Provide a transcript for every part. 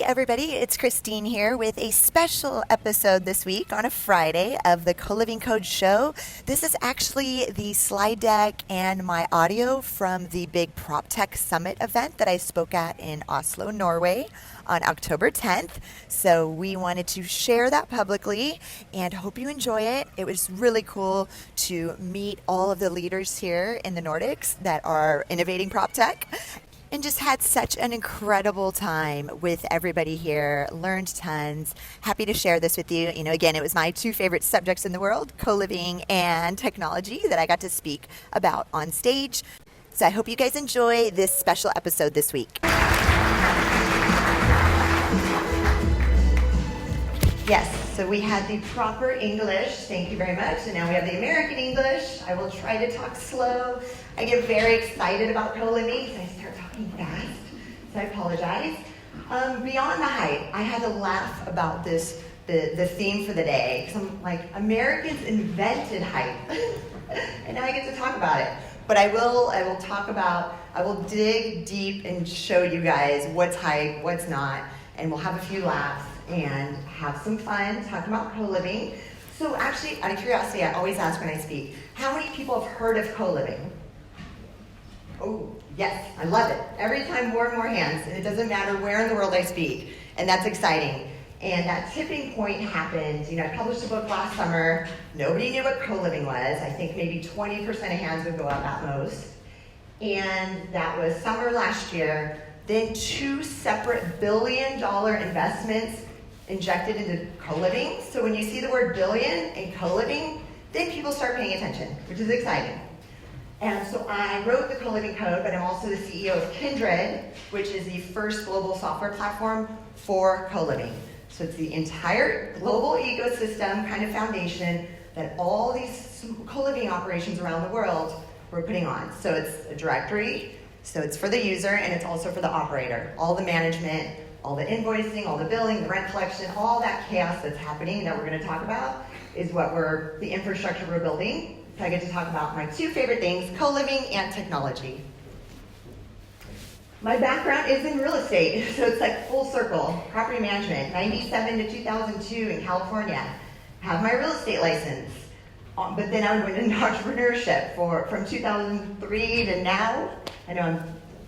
everybody, it's Christine here with a special episode this week on a Friday of the Coliving Code show. This is actually the slide deck and my audio from the big Proptech Summit event that I spoke at in Oslo, Norway on October 10th. So we wanted to share that publicly and hope you enjoy it. It was really cool to meet all of the leaders here in the Nordics that are innovating Proptech. And just had such an incredible time with everybody here, learned tons. Happy to share this with you. Again, it was my two favorite subjects in the world, co-living and technology, that I got to speak about on stage. So I hope you guys enjoy this special episode this week. Yes, so we had the proper English, thank you very much, and now we have the American English. I will try to talk slow. I get very excited about co-living, so I start talking fast, so I apologize. Beyond the hype, I had to laugh about this, the theme for the day, because I'm like, Americans invented hype, and now I get to talk about it. But I will dig deep and show you guys what's hype, what's not, and we'll have a few laughs and have some fun talking about co-living. So actually, out of curiosity, I always ask when I speak, how many people have heard of co-living? Oh, yes, I love it. Every time more and more hands, and it doesn't matter where in the world I speak, and that's exciting. And that tipping point happened, I published a book last summer, nobody knew what co-living was. I think maybe 20% of hands would go up at most. And that was summer last year. Then 2 separate billion-dollar investments injected into co-living. So when you see the word billion in co-living, then people start paying attention, which is exciting. And so I wrote the Co-living Code, but I'm also the CEO of Kindred, which is the first global software platform for co-living. So it's the entire global ecosystem kind of foundation that all these co-living operations around the world we're putting on. So it's a directory, so it's for the user, and it's also for the operator. All the management, all the invoicing, all the billing, the rent collection, all that chaos that's happening that we're going to talk about is the infrastructure we're building. So I get to talk about my 2 favorite things, co-living and technology. My background is in real estate, so it's like full circle. Property management, 97 to 2002 in California. Have my real estate license. But then I went into entrepreneurship from 2003 to now. I know I'm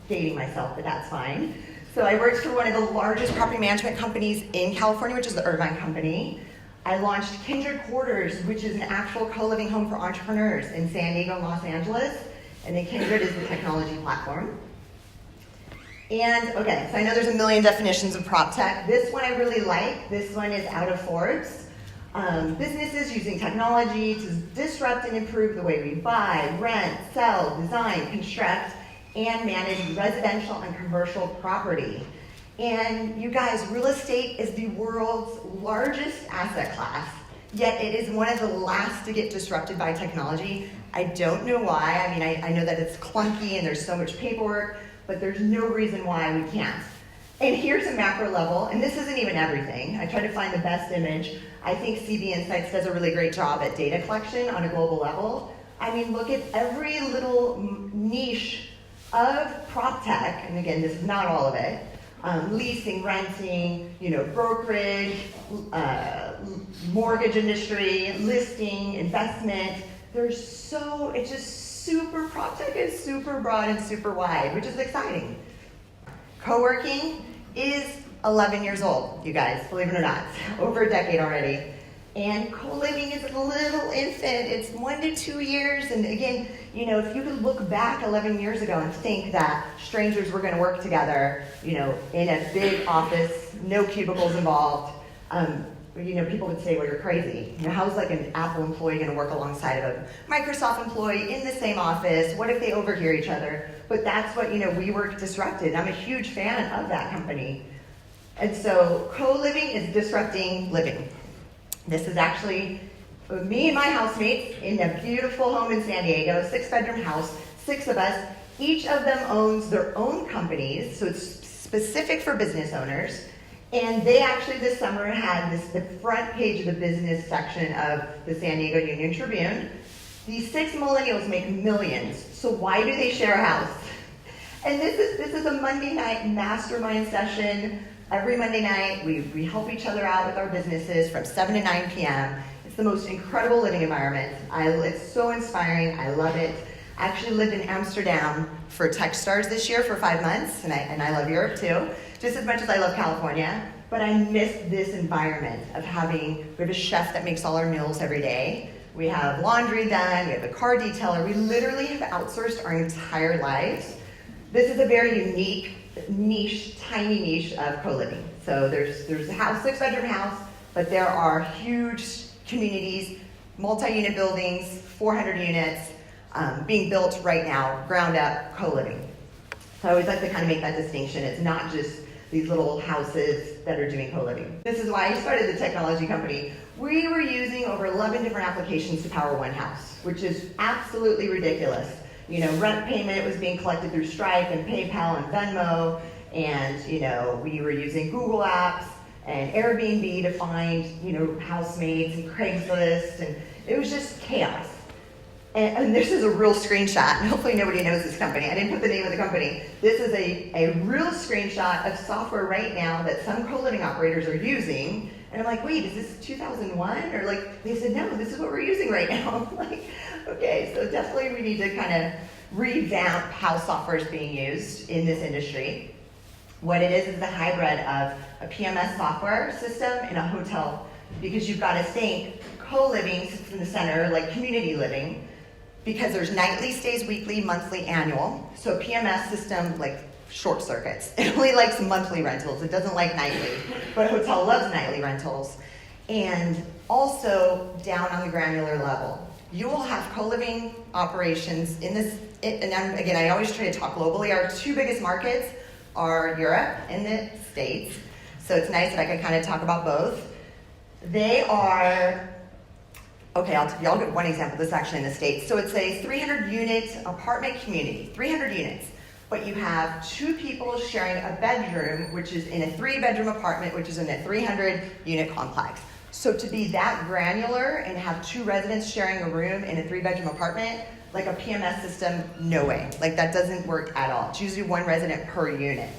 dating myself, but that's fine. So I worked for one of the largest property management companies in California, which is the Irvine Company. I launched Kindred Quarters, which is an actual co-living home for entrepreneurs in San Diego and Los Angeles. And then Kindred is the technology platform. And okay, so I know there's a million definitions of Proptech. This one I really like. This one is out of Forbes. Businesses using technology to disrupt and improve the way we buy, rent, sell, design, construct, and manage residential and commercial property. And you guys, real estate is the world's largest asset class, yet it is one of the last to get disrupted by technology. I don't know why. I know that it's clunky and there's so much paperwork, but there's no reason why we can't. And here's a macro level, and this isn't even everything. I try to find the best image. I think CB Insights does a really great job at data collection on a global level. Look at every little niche of Proptech, and again, this is not all of it. Leasing, renting, brokerage, mortgage industry, listing, investment. It's just super, Proptech is super broad and super wide, which is exciting. Co-working is 11 years old, you guys, believe it or not, over a decade already. And co-living is a little infant. It's 1 to 2 years. And again, if you could look back 11 years ago and think that strangers were going to work together, in a big office, no cubicles involved, people would say, well, you're crazy. How's like an Apple employee going to work alongside of a Microsoft employee in the same office? What if they overhear each other? But that's what, WeWork disrupted. I'm a huge fan of that company. And so co-living is disrupting living. This is actually me and my housemates in a beautiful home in San Diego, 6-bedroom house, 6 of us. Each of them owns their own companies, so it's specific for business owners. And they actually this summer had the front page of the business section of the San Diego Union Tribune. These 6 millennials make millions, so why do they share a house? And this is a Monday night mastermind session Every Monday night, we help each other out with our businesses from 7 to 9 p.m. It's the most incredible living environment. It's so inspiring. I love it. I actually lived in Amsterdam for Techstars this year for 5 months, and I love Europe too, just as much as I love California. But I miss this environment of we have a chef that makes all our meals every day. We have laundry done, we have a car detailer. We literally have outsourced our entire lives. This is a very unique niche, tiny niche of co-living. So there's a house, 6-bedroom house, but there are huge communities, multi-unit buildings, 400 units being built right now, ground up co-living. So I always like to kind of make that distinction. It's not just these little houses that are doing co-living. This is why I started the technology company. We were using over 11 different applications to power one house, which is absolutely ridiculous. You know, rent payment was being collected through Stripe and PayPal and Venmo, and we were using Google Apps and Airbnb to find housemates and Craigslist, and it was just chaos. And this is a real screenshot, and hopefully nobody knows this company. I didn't put the name of the company. This is a real screenshot of software right now that some co-living operators are using. And I'm like, wait, is this 2001? Or they said, no, this is what we're using right now. I'm like, okay, so definitely we need to kind of revamp how software is being used in this industry. What it is a hybrid of a PMS software system and a hotel, because you've got to think co-living sits in the center, like community living, because there's nightly stays, weekly, monthly, annual. So PMS system short circuits. It only likes monthly rentals. It doesn't like nightly, but a hotel loves nightly rentals. And also down on the granular level, you will have co-living operations in this, and I always try to talk globally. Our 2 biggest markets are Europe and the States. So it's nice that I can kind of talk about both. They are, I'll give one example. This is actually in the States. So it's a 300-unit apartment community, 300 units. But you have 2 people sharing a bedroom, which is in a 3-bedroom apartment, which is in a 300-unit complex. So to be that granular and have 2 residents sharing a room in a 3-bedroom apartment, like a PMS system, no way. That doesn't work at all. It's usually 1 resident per unit.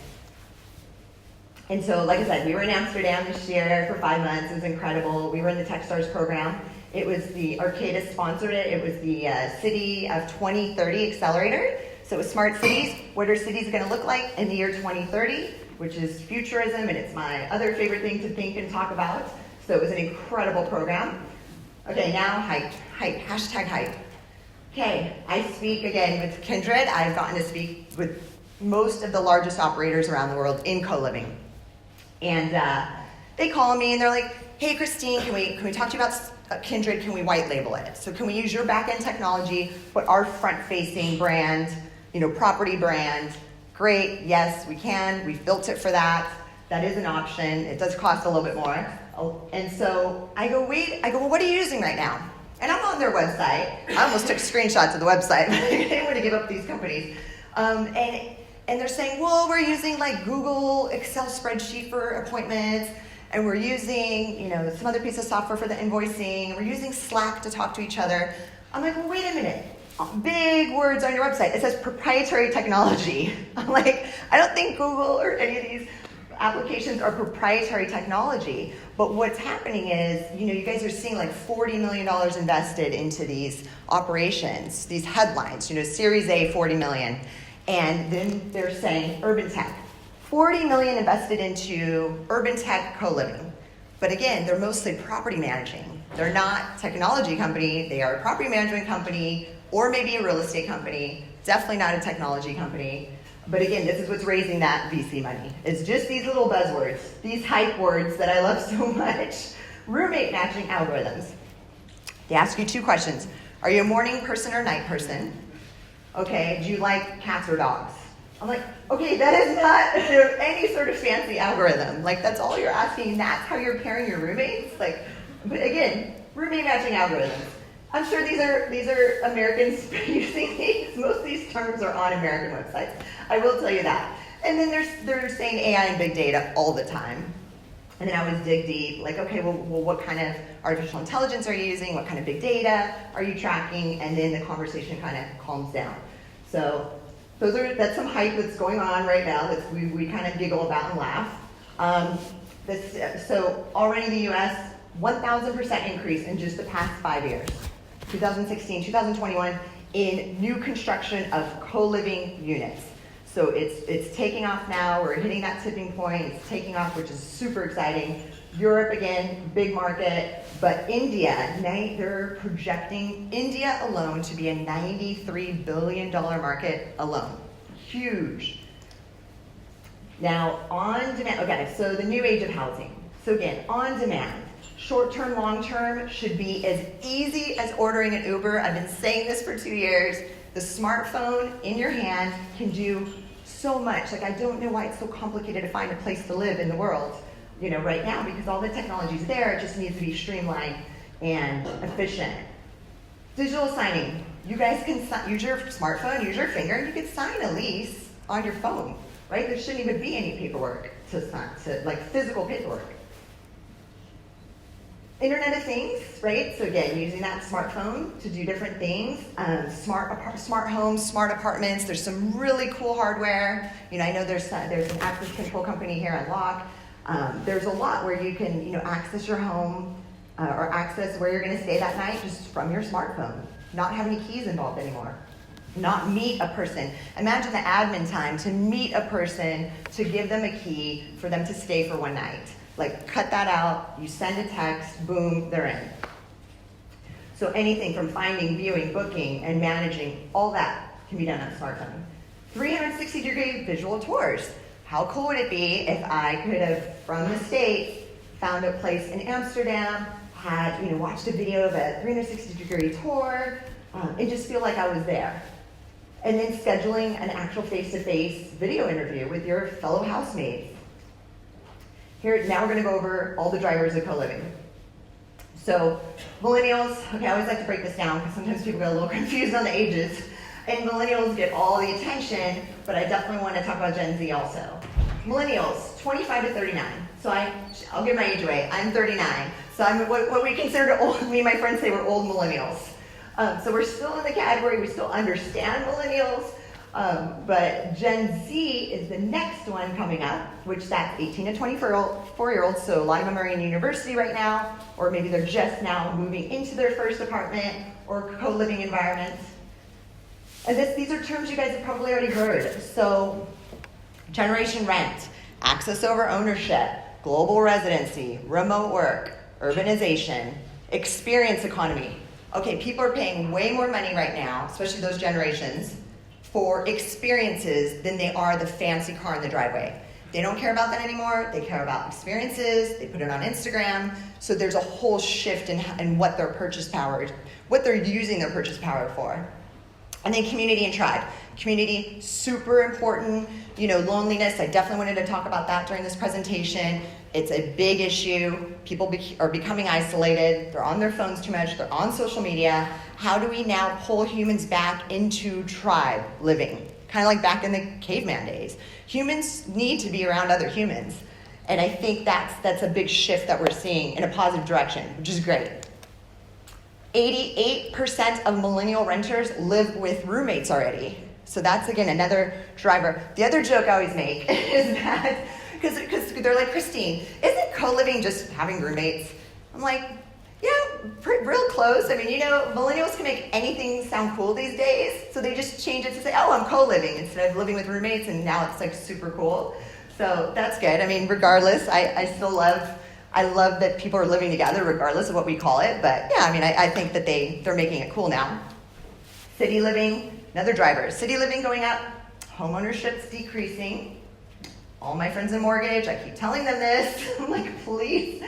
And so, like I said, we were in Amsterdam this year for 5 months. It was incredible. We were in the Techstars program. It was the Arcadis sponsored it. It was the City of 2030 Accelerator. So it was smart cities. What are cities going to look like in the year 2030, which is futurism, and it's my other favorite thing to think and talk about. So it was an incredible program. Okay, now hype, hashtag hype. Okay, I speak again with Kindred. I've gotten to speak with most of the largest operators around the world in co-living. And they call me and they're like, hey Christine, can we talk to you about Kindred? Can we white label it? So can we use your back-end technology, but our front-facing brand, property brand? Great, yes, we can. We've built it for that. That is an option. It does cost a little bit more. And so I go, well, what are you using right now? And I'm on their website. I almost took screenshots of the website. I didn't want to give up these companies. And they're saying, well, we're using Google Excel spreadsheet for appointments, and we're using, some other piece of software for the invoicing, and we're using Slack to talk to each other. I'm like, well, wait a minute. Big words on your website. It says proprietary technology. I'm like, I don't think Google or any of these applications are proprietary technology. But what's happening is, you guys are seeing $40 million invested into these operations, these headlines, Series A, 40 million. And then they're saying urban tech. 40 million invested into urban tech co-living. But again, they're mostly property managing. They're not a technology company. They are a property management company or maybe a real estate company. Definitely not a technology company. But again, this is what's raising that VC money. It's just these little buzzwords, these hype words that I love so much. Roommate matching algorithms. They ask you 2 questions. Are you a morning person or night person? Okay, do you like cats or dogs? I'm like, okay, that is not any sort of fancy algorithm. That's all you're asking. That's how you're pairing your roommates. But again, roommate matching algorithms. I'm sure these are Americans using these. Most of these terms are on American websites. I will tell you that. And then they're saying AI and big data all the time. And then I always dig deep, okay, well, what kind of artificial intelligence are you using? What kind of big data are you tracking? And then the conversation kind of calms down. So that's some hype that's going on right now that we kind of giggle about and laugh. So already in the US, 1,000% increase in just the past 5 years. 2016, 2021, in new construction of co-living units. So it's taking off now, we're hitting that tipping point, it's taking off, which is super exciting. Europe again, big market, but India, they're projecting India alone to be a $93 billion market alone. Huge. Now, on demand, okay, so the new age of housing. So again, on demand. Short-term, long-term should be as easy as ordering an Uber. I've been saying this for 2 years. The smartphone in your hand can do so much. Like, I don't know why it's so complicated to find a place to live in the world, right now, because all the technology's there. It just needs to be streamlined and efficient. Digital signing. You guys can use your smartphone, use your finger, and you can sign a lease on your phone, right? There shouldn't even be any paperwork to sign, like physical paperwork. Internet of Things, right? So again, using that smartphone to do different things. Smart homes, smart apartments. There's some really cool hardware. I know there's an access control company here at Lock. There's a lot where you can, access your home or access where you're going to stay that night just from your smartphone. Not have any keys involved anymore. Not meet a person. Imagine the admin time to meet a person, to give them a key for them to stay for one night. Like, cut that out, you send a text, boom, they're in. So anything from finding, viewing, booking, and managing, all that can be done on a smartphone. 360-degree visual tours. How cool would it be if I could have, from the States, found a place in Amsterdam, had, watched a video of a 360-degree tour, and just feel like I was there. And then scheduling an actual face-to-face video interview with your fellow housemates. Here, now we're going to go over all the drivers of co-living. So, millennials, okay, I always like to break this down because sometimes people get a little confused on the ages. And millennials get all the attention, but I definitely want to talk about Gen Z also. Millennials, 25 to 39. So I'll give my age away. I'm 39. So I'm what we consider old. Me and my friends say we're old millennials. So we're still in the category, we still understand millennials. But Gen Z is the next one coming up, which that's 18 to 24-year-olds, so a lot of them are in university right now, or maybe they're just now moving into their first apartment or co-living environments. And these are terms you guys have probably already heard. So, generation rent, access over ownership, global residency, remote work, urbanization, experience economy. Okay, people are paying way more money right now, especially those generations, for experiences than they are the fancy car in the driveway. They don't care about that anymore. They care about experiences. They put it on Instagram. So there's a whole shift in what their purchase power, what they're using their purchase power for. And then community and tribe. Community, super important. Loneliness, I definitely wanted to talk about that during this presentation. It's a big issue. People are becoming isolated. They're on their phones too much. They're on social media. How do we now pull humans back into tribe living? Kind of like back in the caveman days. Humans need to be around other humans. And I think that's a big shift that we're seeing in a positive direction, which is great. 88% of millennial renters live with roommates already. So that's, again, another driver. The other joke I always make is that, because they're like, Christine, isn't co-living just having roommates? I'm like, yeah, real close. I mean, millennials can make anything sound cool these days, so they just change it to say, oh, I'm co-living instead of living with roommates, and now it's like super cool. So that's good. I mean, regardless, I still love that people are living together regardless of what we call it, but yeah, I mean, I think that they're making it cool now. City living, another driver. City living going up, home ownership's decreasing. All my friends in mortgage, I keep telling them this. I'm like, please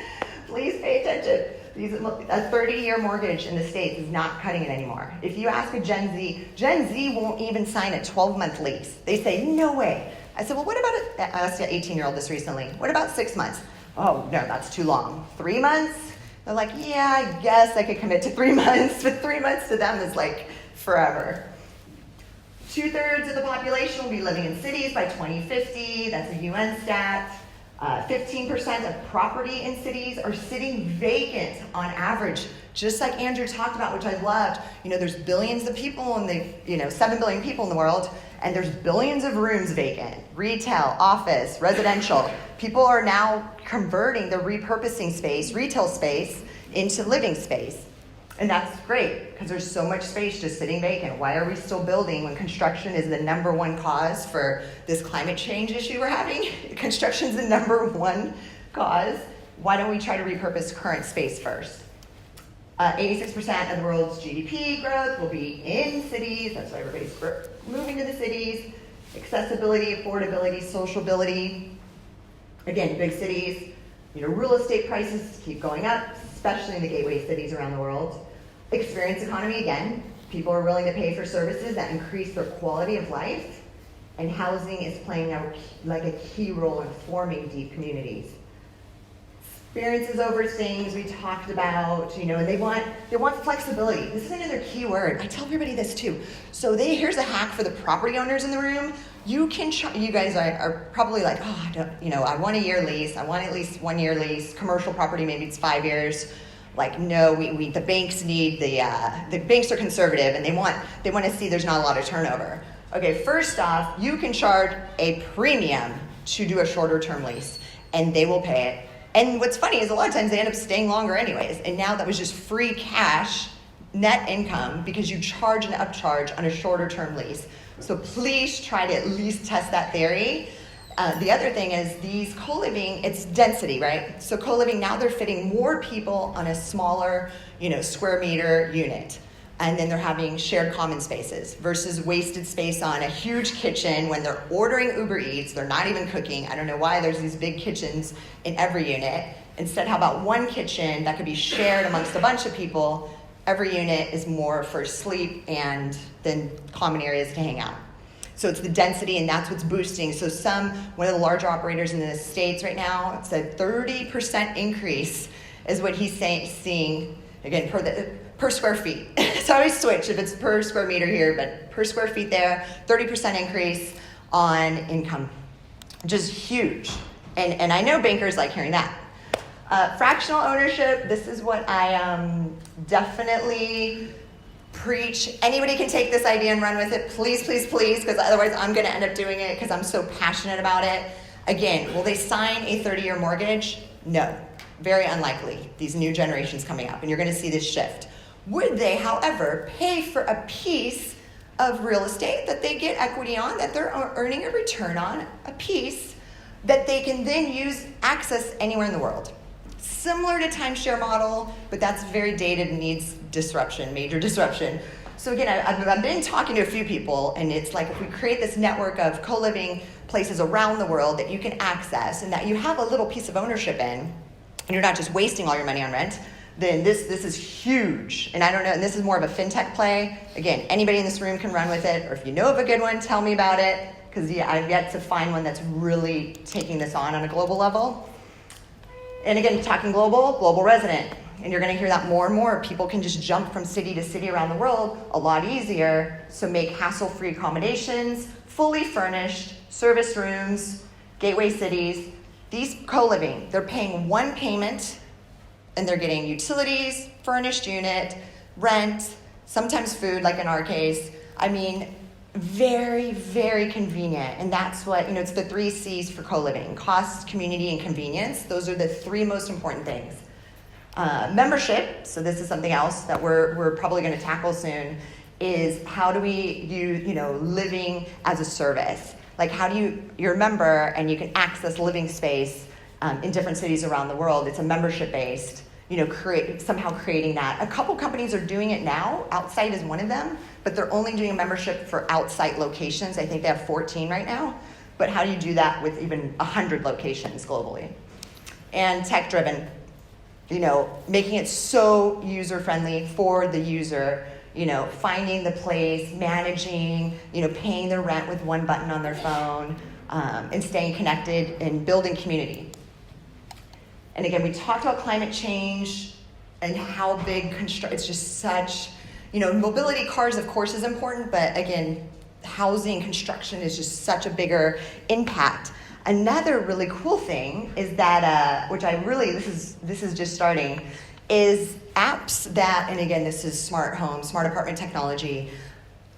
pay attention. A 30-year mortgage in the States is not cutting it anymore. If you ask a Gen Z won't even sign a 12-month lease. They say, no way. I said, well, what about, I asked an 18-year-old this recently, what about 6 months? Oh, no, that's too long. 3 months? They're like, yeah, I guess I could commit to 3 months, but 3 months to them is like forever. 2/3 of the population will be living in cities by 2050. That's a UN stat. 15% of property in cities are sitting vacant on average Just like Andrew talked about, which I loved, there's billions of people and 7 billion people in the world, and there's billions of rooms vacant, retail, office, residential. People are now converting the repurposing space, retail space, into living space. And that's great, because there's so much space just sitting vacant. Why are we still building when construction is the number one cause for this climate change issue we're having? Construction is the number one cause. Why don't we try to repurpose current space first? 86% of the world's GDP growth will be in cities. That's why everybody's moving to the cities. Accessibility, affordability, sociability. Again, big cities. Real estate prices keep going up, especially in the gateway cities around the world. Experience economy, again. People are willing to pay for services that increase their quality of life. And housing is playing a key role in forming deep communities. Experiences over things we talked about, and they want flexibility. This is another key word. I tell everybody this too. So here's a hack for the property owners in the room. You guys are probably like, I want a year lease. I want at least 1 year lease. Commercial property, maybe it's 5 years. Like, no, the banks need the banks are conservative and they want to see there's not a lot of turnover. Okay, first off, you can charge a premium to do a shorter term lease, and they will pay it. And what's funny is a lot of times they end up staying longer anyways. And now that was just free cash, net income, because you charge an upcharge on a shorter term lease. So please try to at least test that theory. The other thing is these co-living, it's density, right? So co-living, now they're fitting more people on a smaller, square meter unit. And then they're having shared common spaces versus wasted space on a huge kitchen when they're ordering Uber Eats. They're not even cooking. I don't know why there's these big kitchens in every unit. Instead, how about one kitchen that could be shared amongst a bunch of people? Every unit is more for sleep and then common areas to hang out. So it's the density, and that's what's boosting. So one of the larger operators in the States right now, it's a 30% increase is what he's seeing, again, per square feet. So I always switch if it's per square meter here, but per square feet there, 30% increase on income. Just huge. And I know bankers like hearing that. Fractional ownership, this is what I definitely preach. Anybody can take this idea and run with it. Please, please, please, because otherwise I'm going to end up doing it because I'm so passionate about it. Again, will they sign a 30-year mortgage? No. Very unlikely, these new generations coming up, and you're going to see this shift. Would they, however, pay for a piece of real estate that they get equity on, that they're earning a return on, a piece that they can then access anywhere in the world? Similar to timeshare model, but that's very dated and needs disruption, major disruption. So again, I've been talking to a few people, and it's like if we create this network of co-living places around the world that you can access and that you have a little piece of ownership in, and you're not just wasting all your money on rent, then this is huge. And I don't know, and this is more of a fintech play. Again, anybody in this room can run with it, or if you know of a good one, tell me about it, because I've yet to find one that's really taking this on a global level. And again, talking global resident. And you're going to hear that more and more. People can just jump from city to city around the world a lot easier. So make hassle-free accommodations, fully furnished, service rooms, gateway cities. These co-living, they're paying one payment, and they're getting utilities, furnished unit, rent, sometimes food, like in our case. I mean, very, very convenient. And that's what, it's the 3 C's for co-living: cost, community, and convenience. Those are the 3 most important things. Membership, so this is something else that we're probably going to tackle soon, is how do we use, living as a service? Like, how do you're a member and you can access living space in different cities around the world. It's a membership-based, somehow creating that. A couple companies are doing it now. Outsite is one of them, but they're only doing a membership for outsite locations. I think they have 14 right now. But how do you do that with even 100 locations globally? And tech-driven, making it so user-friendly for the user, finding the place, managing, paying their rent with one button on their phone, and staying connected and building community. And again, we talked about climate change and how big it's just such, mobility, cars, of course, is important, but again, housing, construction is just such a bigger impact. Another really cool thing is that, which this is just starting, is apps that, and again, this is smart home, smart apartment technology.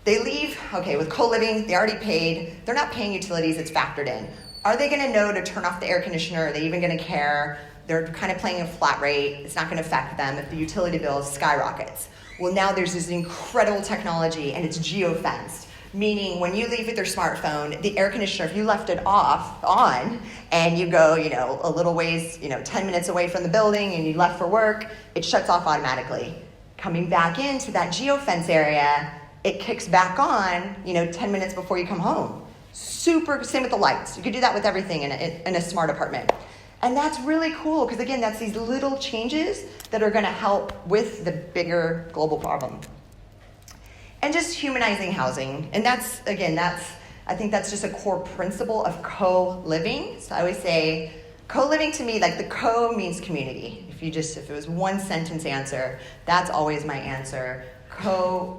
They leave, okay, with co-living, they already paid. They're not paying utilities, it's factored in. Are they gonna know to turn off the air conditioner? Are they even gonna care? They're kind of playing a flat rate. It's not gonna affect them if the utility bill skyrockets. Well, now there's this incredible technology and it's geo-fenced. Meaning when you leave with your smartphone, the air conditioner, if you left it on and you go, a little ways, 10 minutes away from the building and you left for work, it shuts off automatically. Coming back into that geofence area, it kicks back on, 10 minutes before you come home. Super, same with the lights. You could do that with everything in a smart apartment. And that's really cool because again, that's these little changes that are gonna help with the bigger global problem. And just humanizing housing. And I think that's just a core principle of co-living. So I always say, co-living to me, like the co means community. If it was one sentence answer, that's always my answer.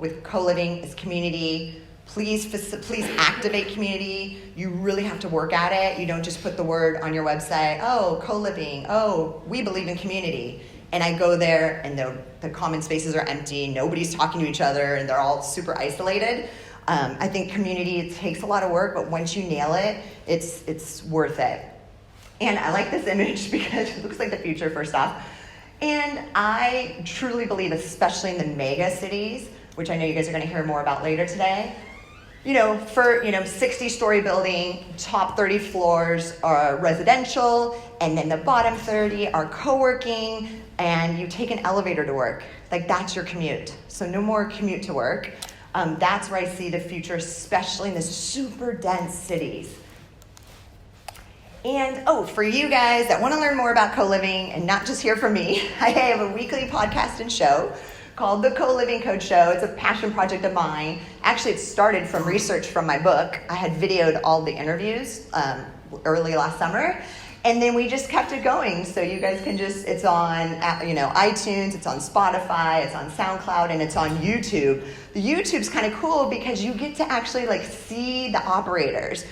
With co-living is community. Please activate community. You really have to work at it. You don't just put the word on your website, oh, co-living, oh, we believe in community. And I go there and the common spaces are empty, nobody's talking to each other, and they're all super isolated. I think community, it takes a lot of work, but once you nail it, it's worth it. And I like this image because it looks like the future, first off. And I truly believe, especially in the mega cities, which I know you guys are gonna hear more about later today, 60-story building, top 30 floors are residential, and then the bottom 30 are co-working, and you take an elevator to work. Like, that's your commute. So no more commute to work. That's where I see the future, especially in the super dense cities. And for you guys that want to learn more about co-living and not just hear from me, I have a weekly podcast and show called the Coliving Code Show. It's a passion project of mine. Actually, it started from research from my book. I had videoed all the interviews early last summer, and then we just kept it going. So you guys can it's on iTunes, it's on Spotify, it's on SoundCloud, and it's on YouTube. The YouTube's kind of cool because you get to actually see the operators.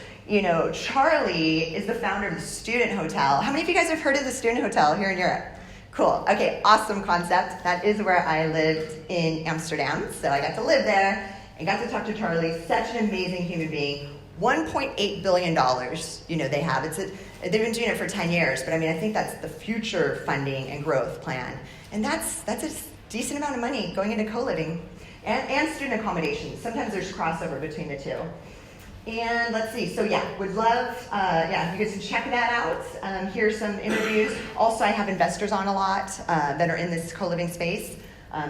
Charlie is the founder of the Student Hotel. How many of you guys have heard of the Student Hotel here in Europe? Cool. Okay, awesome concept. That is where I lived in Amsterdam. So I got to live there and got to talk to Charlie. Such an amazing human being. $1.8 billion, they have. They've been doing it for 10 years, but I think that's the future funding and growth plan. And that's a decent amount of money going into co-living and student accommodations. Sometimes there's crossover between the two. And let's see, so would love, you guys can check that out. Here's some interviews. Also, I have investors on a lot that are in this co-living space.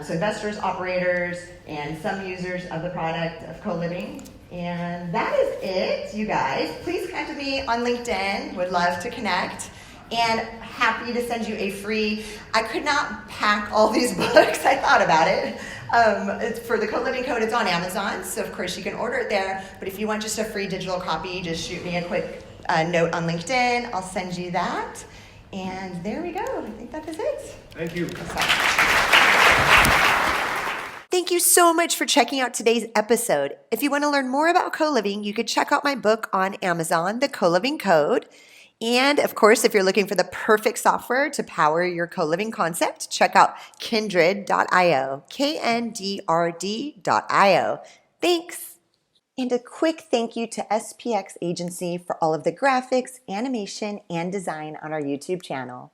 So investors, operators, and some users of the product of co-living. And that is it, you guys. Please connect with me on LinkedIn. Would love to connect. And happy to send you a free, I could not pack all these books. I thought about it. It's for the Coliving Code, it's on Amazon, so of course you can order it there. But if you want just a free digital copy, just shoot me a quick note on LinkedIn. I'll send you that. And there we go. I think that is it. Thank you. Thank you so much for checking out today's episode. If you want to learn more about co-living, you could check out my book on Amazon, The Coliving Code. And of course, if you're looking for the perfect software to power your co-living concept, check out Kndrd.io, Kndrd.io. Thanks. And a quick thank you to SPX Agency for all of the graphics, animation, and design on our YouTube channel.